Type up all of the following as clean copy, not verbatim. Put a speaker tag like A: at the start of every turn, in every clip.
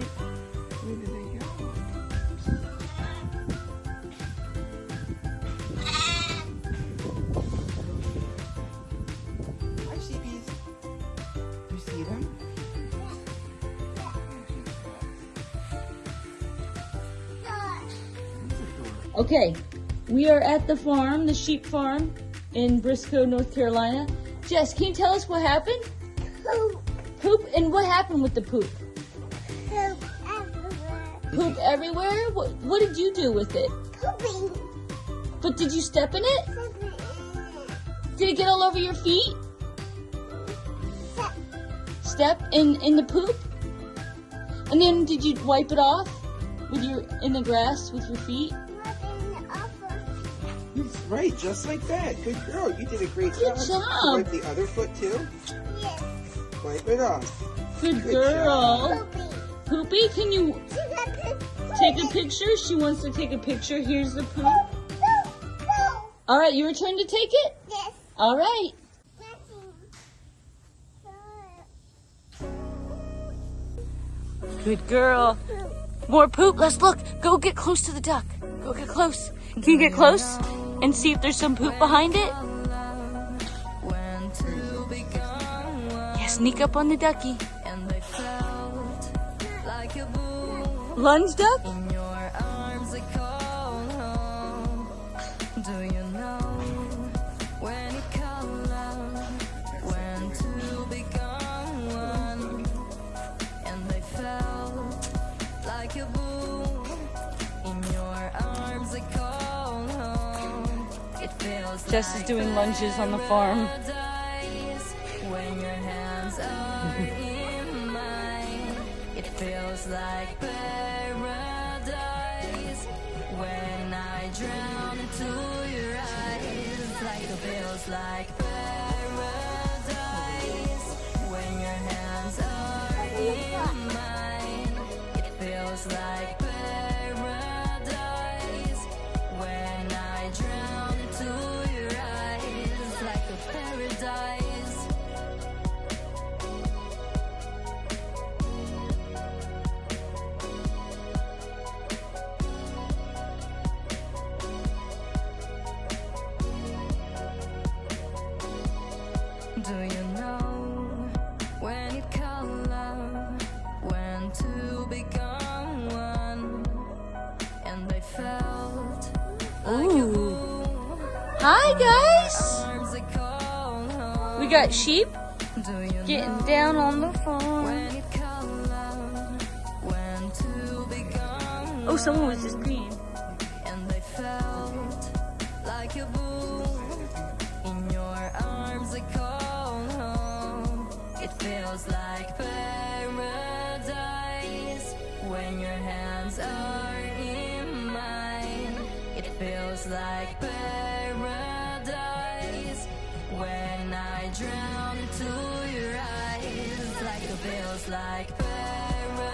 A: Where did they go? Hi, sheepies. You see them?
B: Okay, we are at the farm, the sheep farm in Briscoe, North Carolina. Jess, can you tell us what happened?
C: Poop.
B: Poop? And what happened with the poop?
C: Poop everywhere.
B: Poop everywhere? What did you do with it?
C: Pooping.
B: But did you step in it?
C: Pooping in it.
B: Did it get all over your feet? Step in the poop? And then did you wipe it off with in the grass with your feet?
A: Right, just like that. Good girl. You did a great job.
B: Good job.
A: Wipe the other foot too.
C: Yes.
A: Wipe it off.
B: Good
A: Good
B: girl.
C: Pooping.
B: Poopy, can you take a picture? She wants to take a picture. Here's the poop. All right, your turn to take it?
C: Yes.
B: All right. Good girl. More poop. Let's look. Go get close to the duck. Go get close. Can you get close and see if there's some poop behind it? Yeah, sneak up on the ducky. Lunge duck? Jess is doing lunges on the farm.
D: When your hands are in mine, it feels like paradise. When I drown into your eyes, like it feels like paradise. When your hands are in mine, it feels like paradise. When I drown into your eyes, like a paradise. Do you know when it called love, when two become one, and I felt like a boom.
B: Hi, guys.
D: Arms that call home.
B: We got sheep
D: Do you
B: getting
D: know
B: down on the farm.
D: when it called love, when two become
B: Oh, someone was just green.
D: and I felt like a boom in your arms. I call home. It feels like paradise when your hands are in mine. It feels like paradise when I drown into your eyes. Like it feels like paradise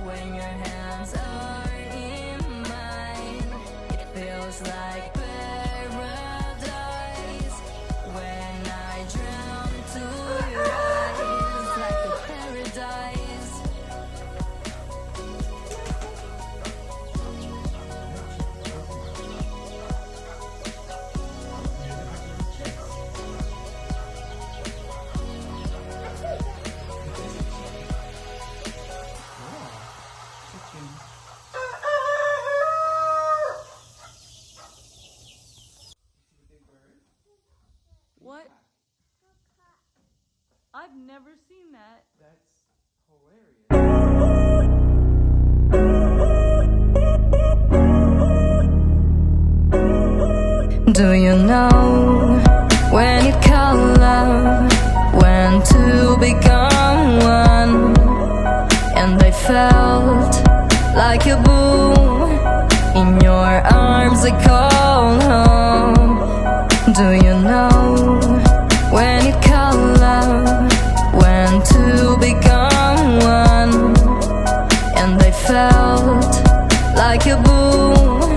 D: when your hands are in mine. It feels like paradise when I drown into your eyes. Like a paradise.
B: What? I've never seen that.
A: That's hilarious.
D: Do you know when it called love, when two become one, and I felt like a boom in your arms. I call home. Do you know when it called love, when two become one, and I felt like a boom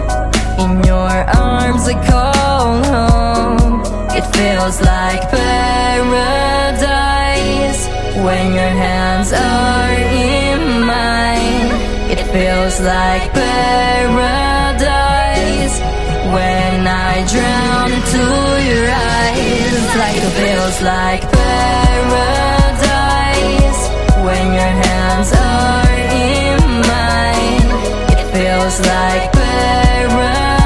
D: in your arms. I call home. It feels like paradise when your hands are in feels like paradise when I drown into your eyes. Like it feels like paradise when your hands are in mine. It feels like paradise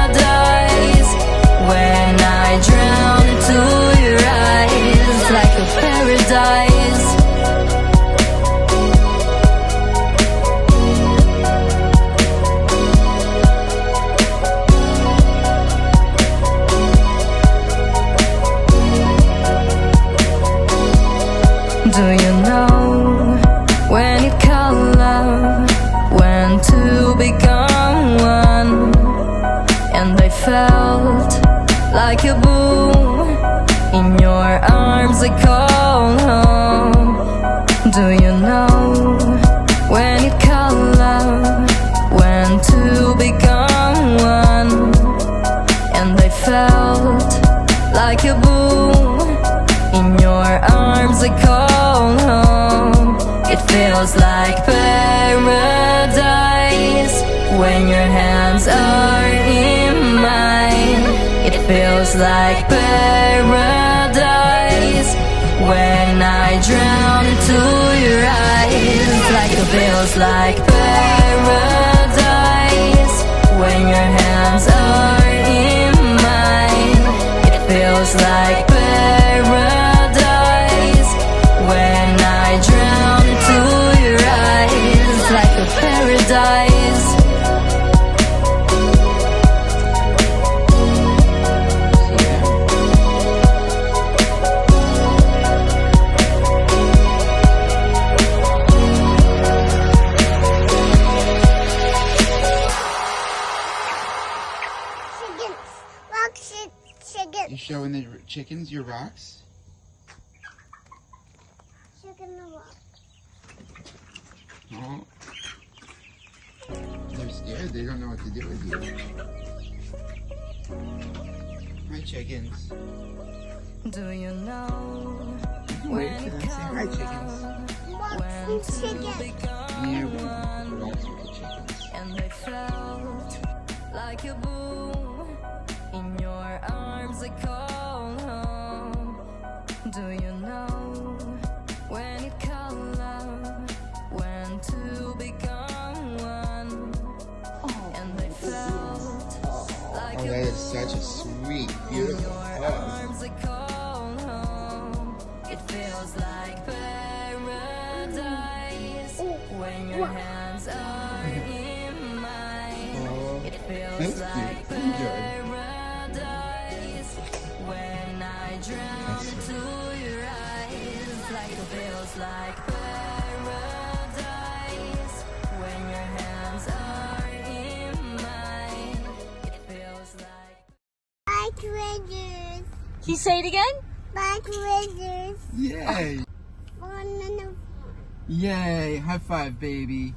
D: when I drown into your eyes. Like a paradise. Do you know when you call love, when to become one? And I felt like a boom in your arms I call home. Do you know when you call love, when to become one? And I felt like a boom in your arms I call home. It feels like paradise when your hands are in mine. It feels like paradise when I drown into your eyes. Like it feels like paradise when your hands are in mine. It feels like paradise when I drown into your eyes. Like a paradise.
C: Chicken.
A: You showing the chickens your rocks?
C: Chicken the rock.
A: Oh. They're scared. They don't know what to do with you. Hi, chickens.
D: Do you know
A: Wait for them. Say hi, chickens.
C: Rocks and chicken.
A: Yeah, we rocks with the chickens.
D: And I felt like a boom in your arms I call home. Do you know when you call love, when to become one? And I felt like
A: Oh, that is such a sweet, beautiful hug.
D: arms I call home. It feels like paradise when your hands are in mine.
A: Oh,
D: It feels
A: that's
D: like
A: cute. Enjoy.
D: paradise when I drown into your eyes. Like it feels like paradise when your hands are in mine. It feels like
C: Black Raiders.
B: Can you say it again?
C: Black Raiders.
A: Yay!
C: On and
A: Yay! High five, baby.